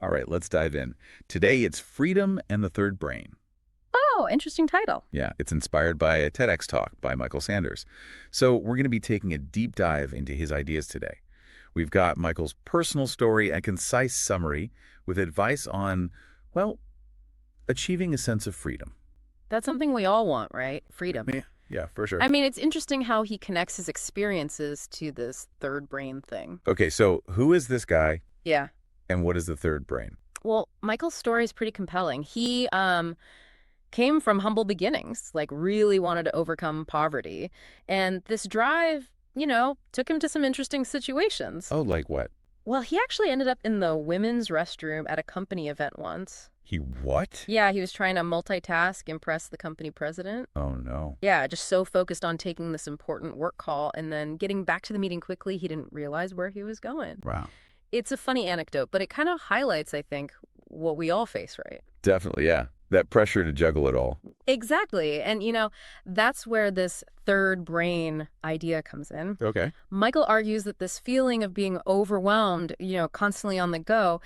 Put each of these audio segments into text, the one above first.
All right, let's dive in. Today, it's Freedom and the Third Brain. Oh, interesting title. Yeah, it's inspired by a TEDx talk by Michael Sanders. So we're going to be taking a deep dive into his ideas today. We've got Michael's personal story and concise summary with advice on, well, achieving a sense of freedom. That's something we all want, right? Freedom. Yeah, for sure. I mean, it's interesting how he connects his experiences to this third brain thing. Okay, so who is this guy Yeah. and what is the third brain? Well, Michael's story is pretty compelling. He came from humble beginnings, like really wanted to overcome poverty. And this drive, took him to some interesting situations. Oh, like what? Well, he actually ended up in the women's restroom at a company event once. He what? Yeah, he was trying to multitask, impress the company president. Oh, no. Yeah, just so focused on taking this important work call and then getting back to the meeting quickly, he didn't realize where he was going. Wow. It's a funny anecdote, but it kind of highlights, I think, what we all face, right? Definitely, yeah. That pressure to juggle it all. Exactly. And, that's where this third brain idea comes in. Okay. Michael argues that this feeling of being overwhelmed, constantly on the go,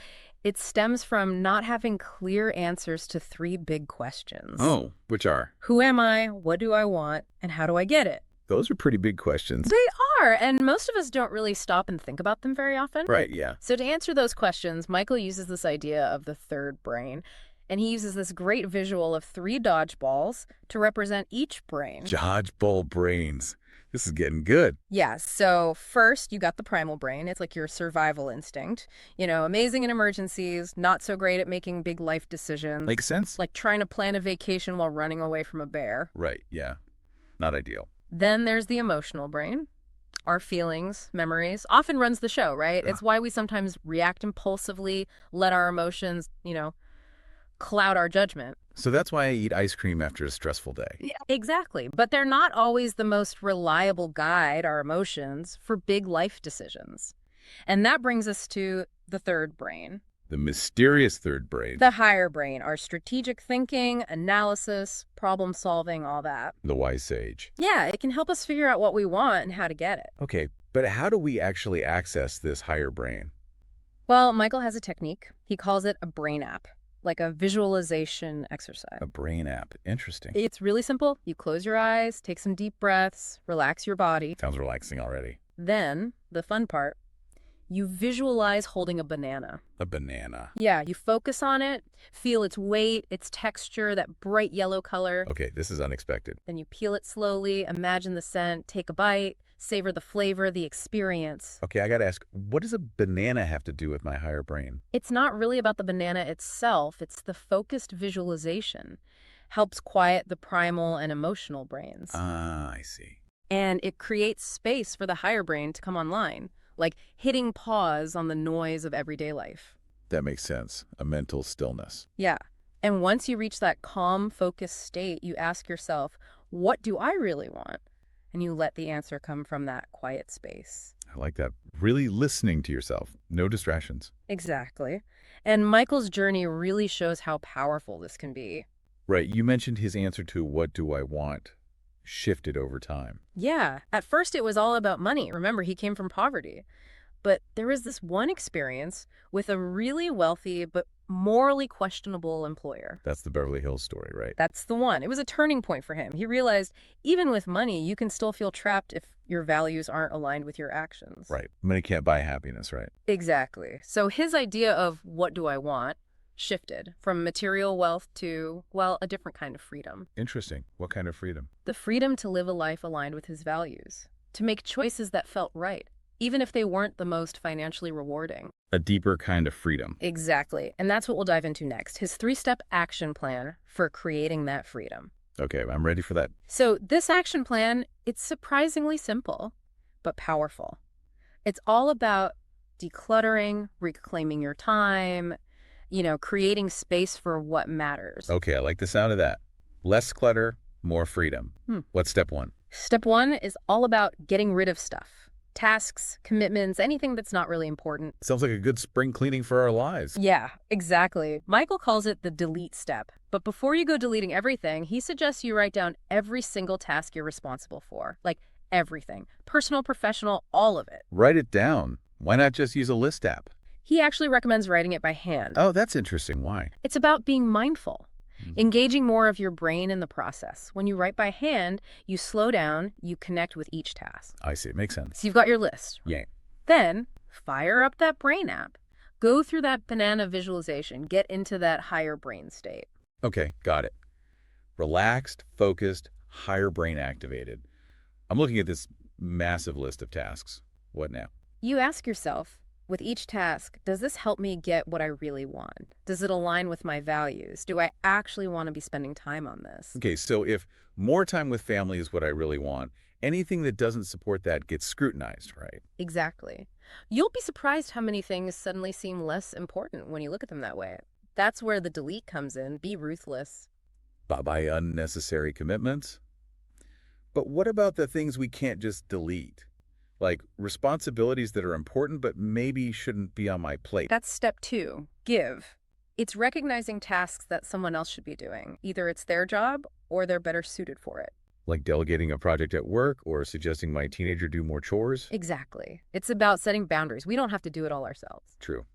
it stems from not having clear answers to three big questions. Oh, which are? Who am I? What do I want? And how do I get it? Those are pretty big questions. They are, and most of us don't really stop and think about them very often. Right, yeah. So to answer those questions, Michael uses this idea of the third brain, and he uses this great visual of three dodgeballs to represent each brain. Dodgeball brains. This is getting good. Yeah, so first you got the primal brain. It's like your survival instinct. Amazing in emergencies, not so great at making big life decisions. Makes sense? Like trying to plan a vacation while running away from a bear. Right, yeah. Not ideal. Then there's the emotional brain. Our feelings, memories, often runs the show, right? It's why we sometimes react impulsively, let our emotions, cloud our judgment. So that's why I eat ice cream after a stressful day. Yeah, exactly. But they're not always the most reliable guide, our emotions, for big life decisions. And that brings us to the third brain. The mysterious third brain. The higher brain, our strategic thinking, analysis, problem solving, all that. The wise sage. Yeah, it can help us figure out what we want and how to get it. Okay, but how do we actually access this higher brain? Well, Michael has a technique. He calls it a brain app, like a visualization exercise. A brain app. Interesting. It's really simple. You close your eyes, take some deep breaths, relax your body. Sounds relaxing already. Then, the fun part, you visualize holding a banana. A banana. Yeah, you focus on it, feel its weight, its texture, that bright yellow color. Okay, this is unexpected. Then you peel it slowly, imagine the scent, take a bite, savor the flavor, the experience. Okay, I gotta ask, what does a banana have to do with my higher brain? It's not really about the banana itself, it's the focused visualization. Helps quiet the primal and emotional brains. Ah, I see. And it creates space for the higher brain to come online, like hitting pause on the noise of everyday life. That makes sense. A mental stillness. Yeah. And once you reach that calm, focused state, you ask yourself, what do I really want? And you let the answer come from that quiet space. I like that. Really listening to yourself. No distractions. Exactly. And Michael's journey really shows how powerful this can be. Right. You mentioned his answer to what do I want shifted over time. Yeah. At first, it was all about money. Remember, he came from poverty. But there was this one experience with a really wealthy but morally questionable employer. That's the Beverly Hills story, right? That's the one. It was a turning point for him. He realized even with money, you can still feel trapped if your values aren't aligned with your actions. Right. Money can't buy happiness, right? Exactly. So his idea of what do I want shifted from material wealth to, well, a different kind of freedom. Interesting. What kind of freedom? The freedom to live a life aligned with his values, to make choices that felt right, even if they weren't the most financially rewarding. A deeper kind of freedom. Exactly. And that's what we'll dive into next, his 3-step action plan for creating that freedom. Okay, I'm ready for that. So this action plan, it's surprisingly simple, but powerful. It's all about decluttering, reclaiming your time, creating space for what matters. Okay, I like the sound of that. Less clutter, more freedom. What's step one? Step one is all about getting rid of stuff. Tasks, commitments, anything that's not really important. Sounds like a good spring cleaning for our lives. Yeah, exactly. Michael calls it the delete step. But before you go deleting everything, he suggests you write down every single task you're responsible for. Like everything. Personal, professional, all of it. Write it down. Why not just use a list app? He actually recommends writing it by hand. Oh, that's interesting. Why? It's about being mindful, Mhm. engaging more of your brain in the process. When you write by hand, you slow down, you connect with each task. I see. It makes sense. So you've got your list. Yeah. Then fire up that brain app. Go through that banana visualization. Get into that higher brain state. Okay, got it. Relaxed, focused, higher brain activated. I'm looking at this massive list of tasks. What now? You ask yourself, with each task, does this help me get what I really want? Does it align with my values? Do I actually want to be spending time on this? Okay, so if more time with family is what I really want, anything that doesn't support that gets scrutinized, right? Exactly. You'll be surprised how many things suddenly seem less important when you look at them that way. That's where the delete comes in. Be ruthless. Bye-bye unnecessary commitments. But what about the things we can't just delete? Like responsibilities that are important but maybe shouldn't be on my plate. That's step 2. Give. It's recognizing tasks that someone else should be doing. Either it's their job or they're better suited for it. Like delegating a project at work or suggesting my teenager do more chores? Exactly. It's about setting boundaries. We don't have to do it all ourselves. True.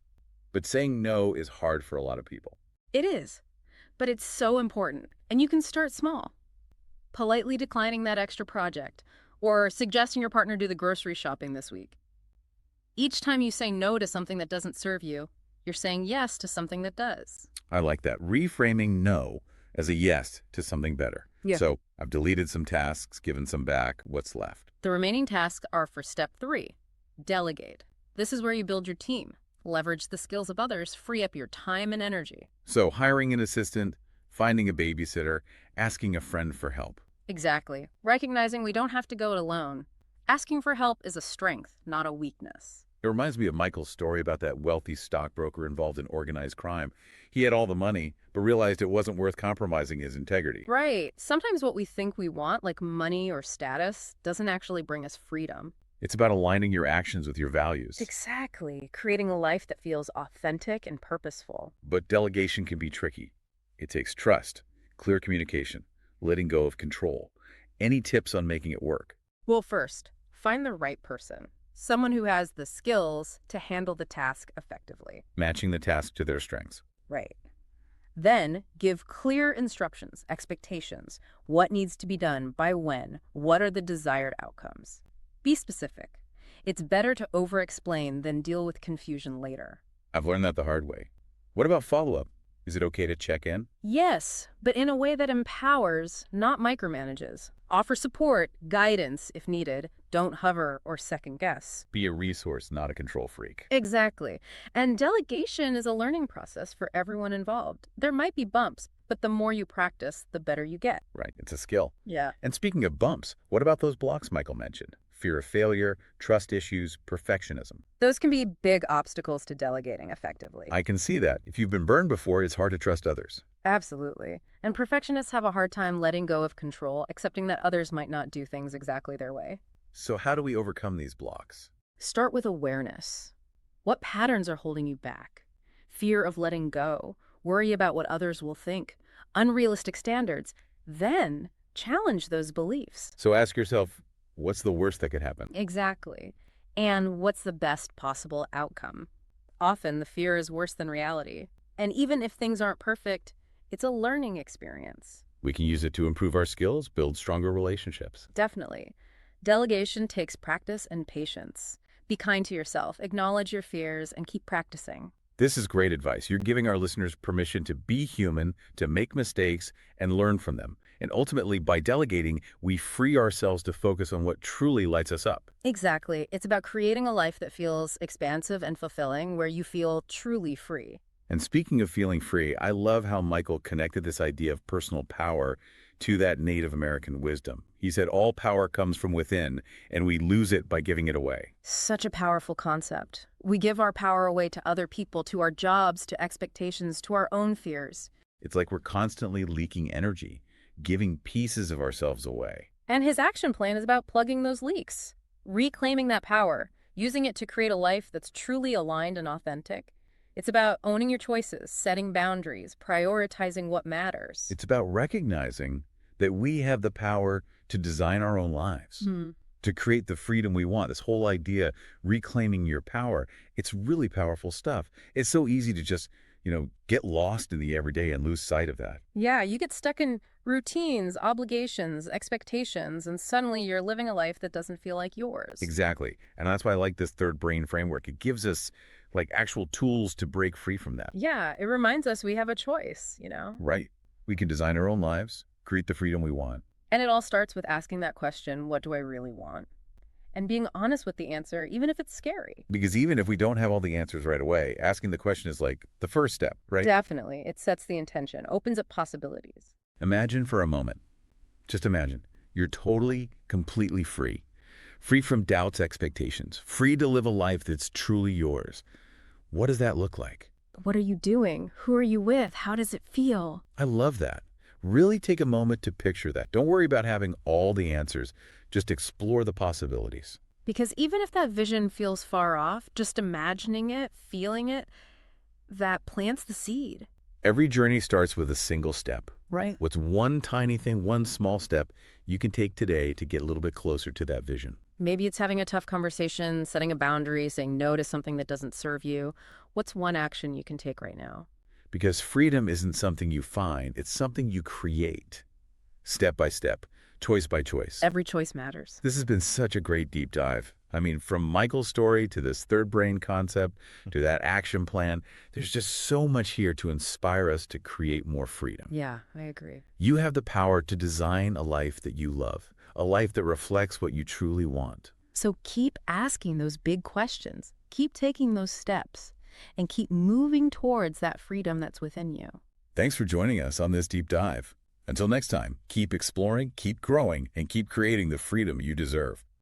But saying no is hard for a lot of people. It is. But it's so important. And you can start small. Politely declining that extra project or suggesting your partner do the grocery shopping this week. Each time you say no to something that doesn't serve you, you're saying yes to something that does. I like that. Reframing no as a yes to something better. Yeah. So I've deleted some tasks, given some back. What's left? The remaining tasks are for step 3, delegate. This is where you build your team, leverage the skills of others, free up your time and energy. So hiring an assistant, finding a babysitter, asking a friend for help. Exactly. Recognizing we don't have to go it alone. Asking for help is a strength, not a weakness. It reminds me of Michael's story about that wealthy stockbroker involved in organized crime. He had all the money, but realized it wasn't worth compromising his integrity. Right. Sometimes what we think we want, like money or status, doesn't actually bring us freedom. It's about aligning your actions with your values. Exactly. Creating a life that feels authentic and purposeful. But delegation can be tricky. It takes trust, clear communication, letting go of control. Any tips on making it work? Well, first, find the right person. Someone who has the skills to handle the task effectively. Matching the task to their strengths. Right. Then give clear instructions, expectations. What needs to be done, by when, what are the desired outcomes. Be specific. It's better to over-explain than deal with confusion later. I've learned that the hard way. What about follow-up? Is it okay to check in? Yes, but in a way that empowers, not micromanages. Offer support, guidance if needed. Don't hover or second guess. Be a resource, not a control freak. Exactly. And delegation is a learning process for everyone involved. There might be bumps, but the more you practice, the better you get. Right, it's a skill. Yeah. And speaking of bumps, what about those blocks Michael mentioned? Fear of failure, trust issues, perfectionism. Those can be big obstacles to delegating effectively. I can see that. If you've been burned before, it's hard to trust others. Absolutely. And perfectionists have a hard time letting go of control, accepting that others might not do things exactly their way. So how do we overcome these blocks? Start with awareness. What patterns are holding you back? Fear of letting go, worry about what others will think, unrealistic standards. Then challenge those beliefs. So ask yourself, what's the worst that could happen? Exactly. And what's the best possible outcome? Often the fear is worse than reality. And even if things aren't perfect, it's a learning experience. We can use it to improve our skills, build stronger relationships. Definitely. Delegation takes practice and patience. Be kind to yourself, acknowledge your fears, and keep practicing. This is great advice. You're giving our listeners permission to be human, to make mistakes, and learn from them. And ultimately, by delegating, we free ourselves to focus on what truly lights us up. Exactly. It's about creating a life that feels expansive and fulfilling, where you feel truly free. And speaking of feeling free, I love how Michael connected this idea of personal power to that Native American wisdom. He said all power comes from within, and we lose it by giving it away. Such a powerful concept. We give our power away to other people, to our jobs, to expectations, to our own fears. It's like we're constantly leaking energy, giving pieces of ourselves away. And his action plan is about plugging those leaks, reclaiming that power, using it to create a life that's truly aligned and authentic. It's about owning your choices, setting boundaries, prioritizing what matters. It's about recognizing that we have the power to design our own lives, to create the freedom we want. This whole idea, reclaiming your power, it's really powerful stuff. It's so easy to just, get lost in the everyday and lose sight of that. Yeah, you get stuck in routines, obligations, expectations, and suddenly you're living a life that doesn't feel like yours. Exactly. And that's why I like this third brain framework. It gives us like actual tools to break free from that. Yeah, it reminds us we have a choice. Right. We can design our own lives, create the freedom we want. And it all starts with asking that question, what do I really want? And being honest with the answer, even if it's scary. Because even if we don't have all the answers right away, asking the question is like the first step, right? Definitely. It sets the intention, opens up possibilities. Imagine for a moment, just imagine, you're totally, completely free. Free from doubts, expectations. Free to live a life that's truly yours. What does that look like? What are you doing? Who are you with? How does it feel? I love that. Really take a moment to picture that. Don't worry about having all the answers. Just explore the possibilities. Because even if that vision feels far off, just imagining it, feeling it, that plants the seed. Every journey starts with a single step. Right. What's one tiny thing, one small step you can take today to get a little bit closer to that vision? Maybe it's having a tough conversation, setting a boundary, saying no to something that doesn't serve you. What's one action you can take right now? Because freedom isn't something you find, it's something you create. Step by step, choice by choice. Every choice matters. This has been such a great deep dive. I mean, from Michael's story to this third brain concept to that action plan, there's just so much here to inspire us to create more freedom. Yeah, I agree. You have the power to design a life that you love, a life that reflects what you truly want. So keep asking those big questions. Keep taking those steps. And keep moving towards that freedom that's within you. Thanks for joining us on this deep dive. Until next time, keep exploring, keep growing, and keep creating the freedom you deserve.